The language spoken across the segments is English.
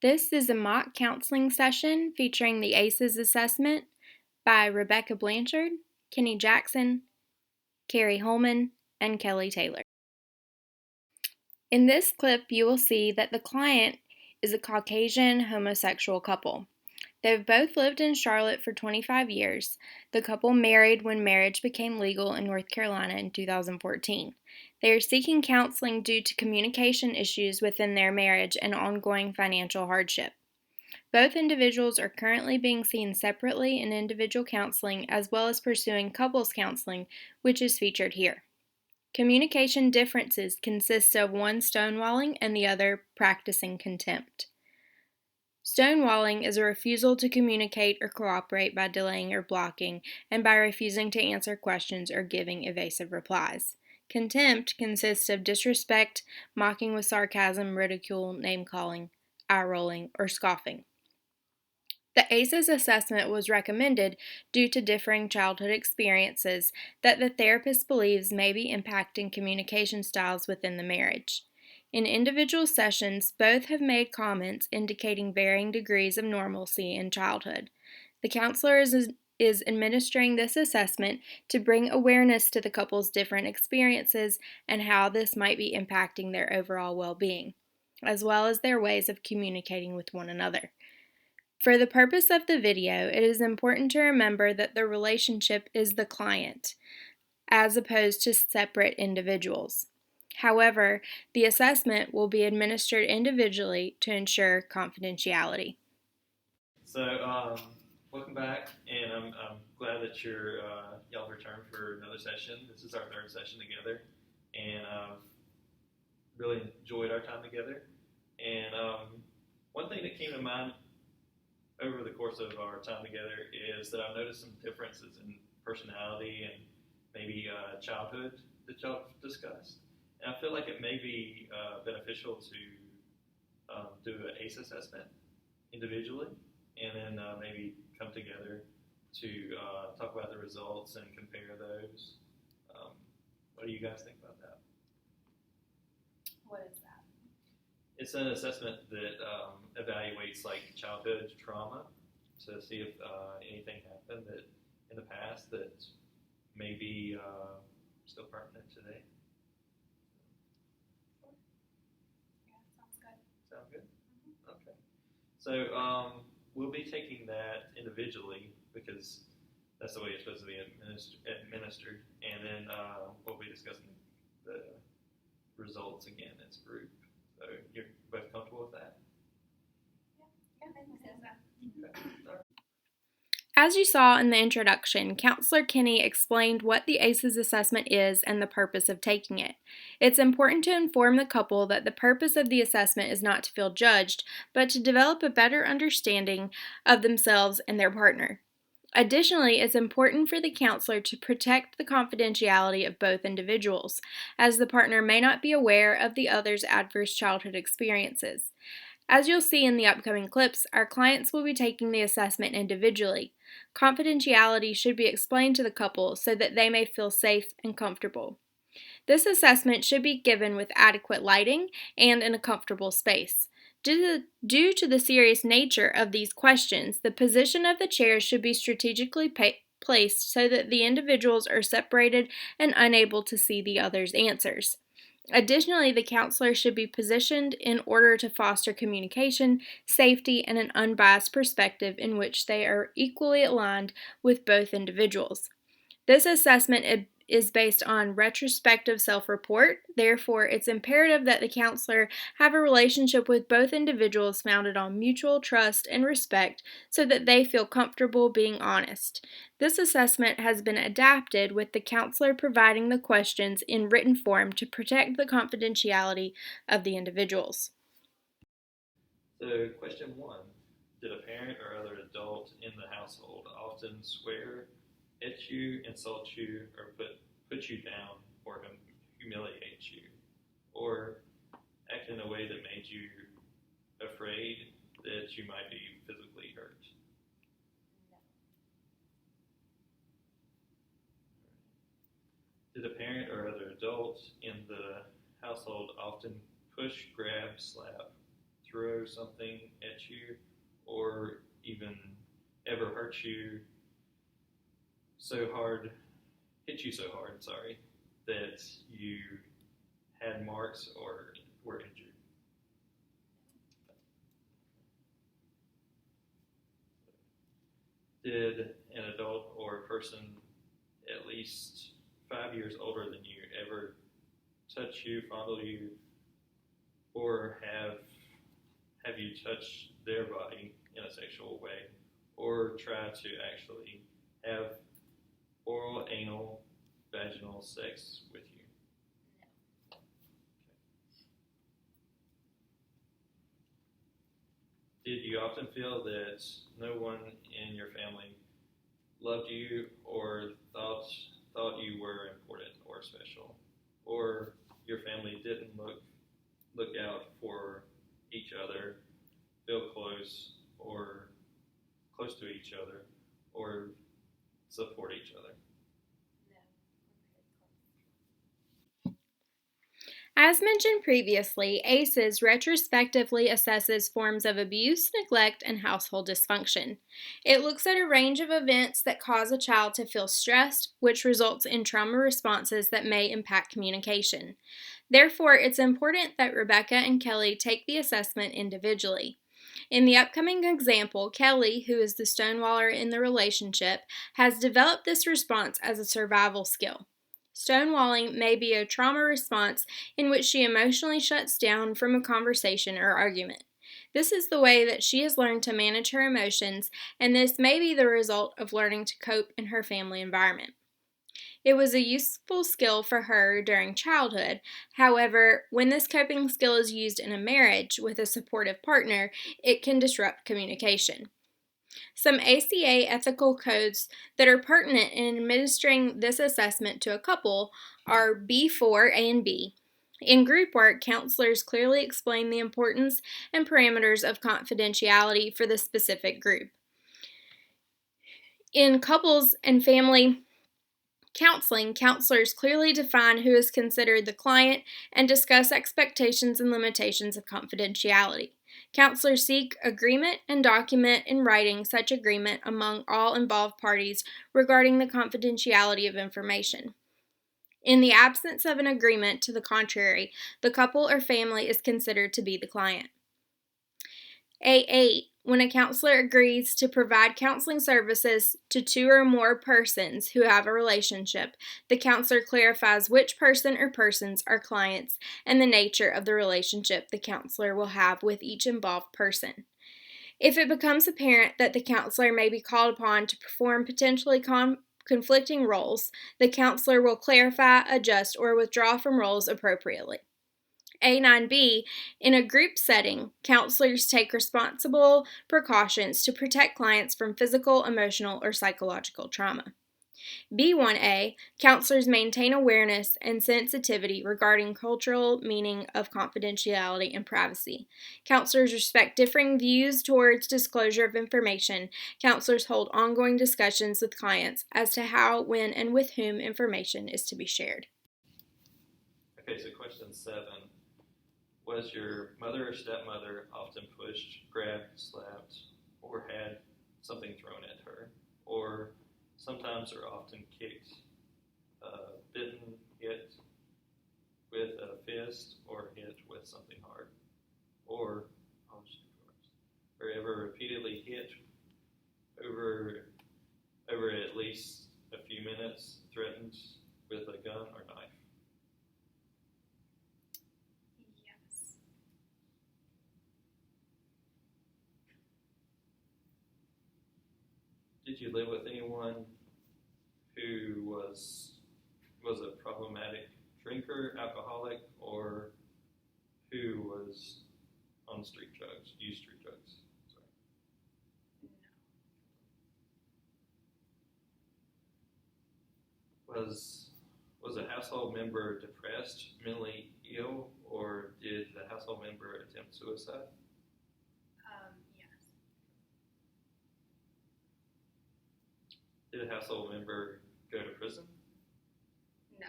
This is a mock counseling session featuring the ACEs assessment by Rebecca Blanchard, Kenny Jackson, Carrie Holman, and Kelly Taylor. In this clip, you will see that the client is a Caucasian homosexual couple. They've both lived in Charlotte for 25 years. The couple married when marriage became legal in North Carolina in 2014. They are seeking counseling due to communication issues within their marriage and ongoing financial hardship. Both individuals are currently being seen separately in individual counseling as well as pursuing couples counseling, which is featured here. Communication differences consist of one stonewalling and the other practicing contempt. Stonewalling is a refusal to communicate or cooperate by delaying or blocking, and by refusing to answer questions or giving evasive replies. Contempt consists of disrespect, mocking with sarcasm, ridicule, name-calling, eye-rolling, or scoffing. The ACEs assessment was recommended due to differing childhood experiences that the therapist believes may be impacting communication styles within the marriage. In individual sessions, both have made comments indicating varying degrees of normalcy in childhood. The counselor is administering this assessment to bring awareness to the couple's different experiences and how this might be impacting their overall well-being, as well as their ways of communicating with one another. For the purpose of the video, it is important to remember that the relationship is the client, as opposed to separate individuals. However, the assessment will be administered individually to ensure confidentiality. So, welcome back, and I'm glad that y'all returned for another session. This is our third session together, and I've really enjoyed our time together. And one thing that came to mind over the course of our time together is that I've noticed some differences in personality and maybe childhood that y'all discussed. And I feel like it may be beneficial to do an ACE assessment individually, and then maybe come together to talk about the results and compare those. What do you guys think about that? What is that? It's an assessment that evaluates like childhood trauma to see if anything happened that in the past that may be still pertinent today. Yeah, sounds good. Sound good? Mm-hmm. Okay. So we'll be taking that individually because that's the way it's supposed to be administered, and then we'll be discussing the results again as a group. So you're both comfortable with that? Yeah, I think so. Okay. All right. As you saw in the introduction, Counselor Kenny explained what the ACEs assessment is and the purpose of taking it. It's important to inform the couple that the purpose of the assessment is not to feel judged, but to develop a better understanding of themselves and their partner. Additionally, it's important for the counselor to protect the confidentiality of both individuals, as the partner may not be aware of the other's adverse childhood experiences. As you'll see in the upcoming clips, our clients will be taking the assessment individually. Confidentiality should be explained to the couple so that they may feel safe and comfortable. This assessment should be given with adequate lighting and in a comfortable space. Due to the serious nature of these questions, the position of the chairs should be strategically placed so that the individuals are separated and unable to see the other's answers. Additionally, the counselor should be positioned in order to foster communication, safety, and an unbiased perspective in which they are equally aligned with both individuals. This assessment is based on retrospective self-report. Therefore, it's imperative that the counselor have a relationship with both individuals founded on mutual trust and respect so that they feel comfortable being honest. This assessment has been adapted with the counselor providing the questions in written form to protect the confidentiality of the individuals. So question one, did a parent or other adult in the household often swear at you, insult you, or put you down, or humiliate you, or act in a way that made you afraid that you might be physically hurt? No. Did a parent or other adult in the household often push, grab, slap, throw something at you or even ever hurt you so hard, hit you so hard, sorry, that you had marks or were injured? Did an adult or a person at least 5 years older than you ever touch you, fondle you, or have you touched their body in a sexual way, or try to actually have oral, anal, vaginal sex with you? Did you often feel that no one in your family loved you or thought you were important or special, or your family didn't look out for each other, feel close to each other, or support each other? As mentioned previously, ACEs retrospectively assesses forms of abuse, neglect, and household dysfunction. It looks at a range of events that cause a child to feel stressed, which results in trauma responses that may impact communication. Therefore, it's important that Rebecca and Kelly take the assessment individually. In the upcoming example, Kelly, who is the stonewaller in the relationship, has developed this response as a survival skill. Stonewalling may be a trauma response in which she emotionally shuts down from a conversation or argument. This is the way that she has learned to manage her emotions, and this may be the result of learning to cope in her family environment. It was a useful skill for her during childhood. However, when this coping skill is used in a marriage with a supportive partner, it can disrupt communication. Some ACA ethical codes that are pertinent in administering this assessment to a couple are B4A and B. In group work, counselors clearly explain the importance and parameters of confidentiality for the specific group. In couples and family counseling, counselors clearly define who is considered the client and discuss expectations and limitations of confidentiality. Counselors seek agreement and document in writing such agreement among all involved parties regarding the confidentiality of information. In the absence of an agreement to the contrary, the couple or family is considered to be the client. A8. When a counselor agrees to provide counseling services to two or more persons who have a relationship, the counselor clarifies which person or persons are clients and the nature of the relationship the counselor will have with each involved person. If it becomes apparent that the counselor may be called upon to perform potentially conflicting roles, the counselor will clarify, adjust, or withdraw from roles appropriately. A9B, in a group setting, counselors take responsible precautions to protect clients from physical, emotional, or psychological trauma. B1A, counselors maintain awareness and sensitivity regarding cultural meaning of confidentiality and privacy. Counselors respect differing views towards disclosure of information. Counselors hold ongoing discussions with clients as to how, when, and with whom information is to be shared. Okay, so question 7. Was your mother or stepmother often pushed, grabbed, slapped, or had something thrown at her? Or sometimes or often kicked, bitten, hit with a fist, or hit with something hard? Or ever repeatedly hit over at least a few minutes, threatened with a gun or knife? Yes. Did you live with anyone who was a problematic drinker, alcoholic, or who was on street drugs, used street drugs? No. Was a household member depressed, mentally ill, or did the household member attempt suicide? Yes. Did a household member go to prison? No.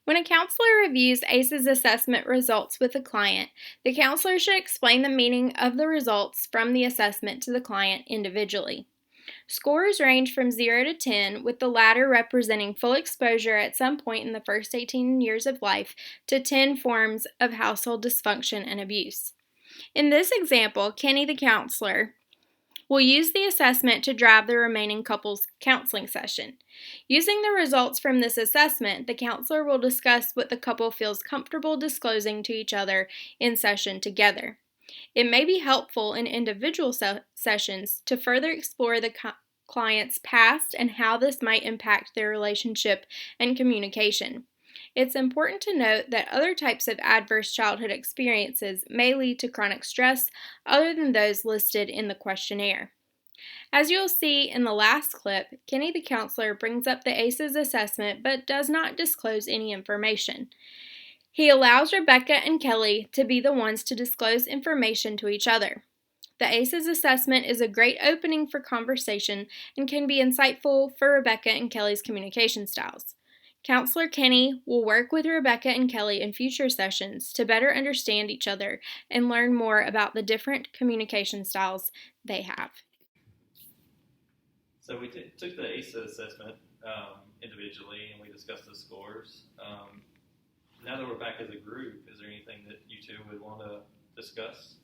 When a counselor reviews ACEs assessment results with a client, the counselor should explain the meaning of the results from the assessment to the client individually. Scores range from 0 to 10, with the latter representing full exposure at some point in the first 18 years of life to 10 forms of household dysfunction and abuse. In this example, Kenny, the counselor, will use the assessment to drive the remaining couple's counseling session. Using the results from this assessment, the counselor will discuss what the couple feels comfortable disclosing to each other in session together. It may be helpful in individual sessions to further explore the client's past and how this might impact their relationship and communication. It's important to note that other types of adverse childhood experiences may lead to chronic stress other than those listed in the questionnaire. As you'll see in the last clip, Kenny the counselor brings up the ACEs assessment but does not disclose any information. He allows Rebecca and Kelly to be the ones to disclose information to each other. The ACEs assessment is a great opening for conversation and can be insightful for Rebecca and Kelly's communication styles. Counselor Kenny will work with Rebecca and Kelly in future sessions to better understand each other and learn more about the different communication styles they have. So we took the ACEs assessment individually, and we discussed the scores. Now that we're back as a group, is there anything that you two would want to discuss?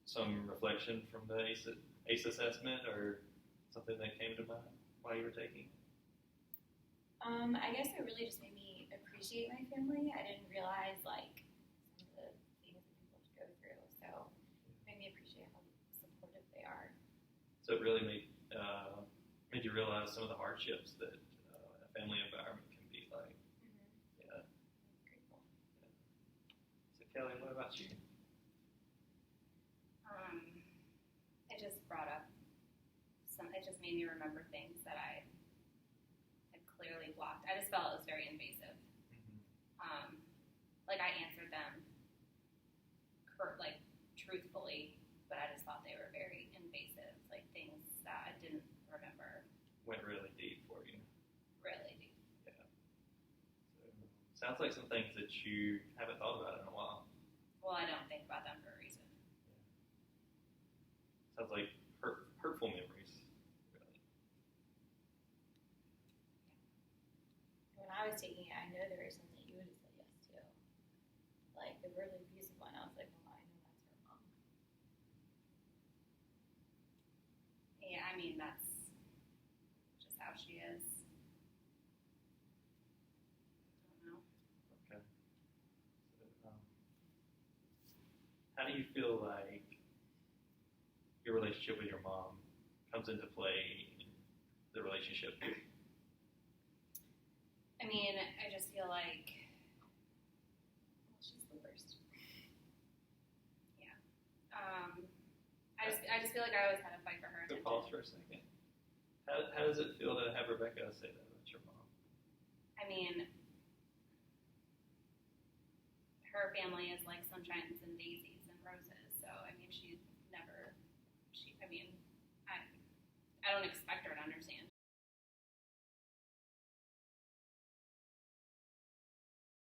Some reflection from the ACE assessment, or something that came to mind while you were taking? I guess it really just made me appreciate my family. I didn't realize some of the things that people go through, so it made me appreciate how supportive they are. So it really made you realize some of the hardships that a family environment can be like. Mm-hmm. Yeah. Grateful. So Kelly, what about you? It just brought up it just made me remember things that I had clearly blocked. I just felt it was very invasive. Mm-hmm. I answered them truthfully, but I just thought they were very invasive, things that I didn't remember. Went really deep for you. Really deep. Yeah. So, sounds like some things that you haven't thought about in a while. Well, I don't think about them for a reason. Sounds like hurtful memories. Really. When I was taking it, I know there were some that you would have said yes to. The really abusive one, I was like, well, I know that's her mom. Yeah, I mean, that's just how she is. I don't know. Okay. So, how do you feel like your relationship with your mom comes into play in the relationship? I mean, I just feel like she's the worst. Yeah. I just feel like I always had to fight for her. So pause for a second. How does it feel to have Rebecca say that about your mom? I mean, her family is like sunshines and daisies.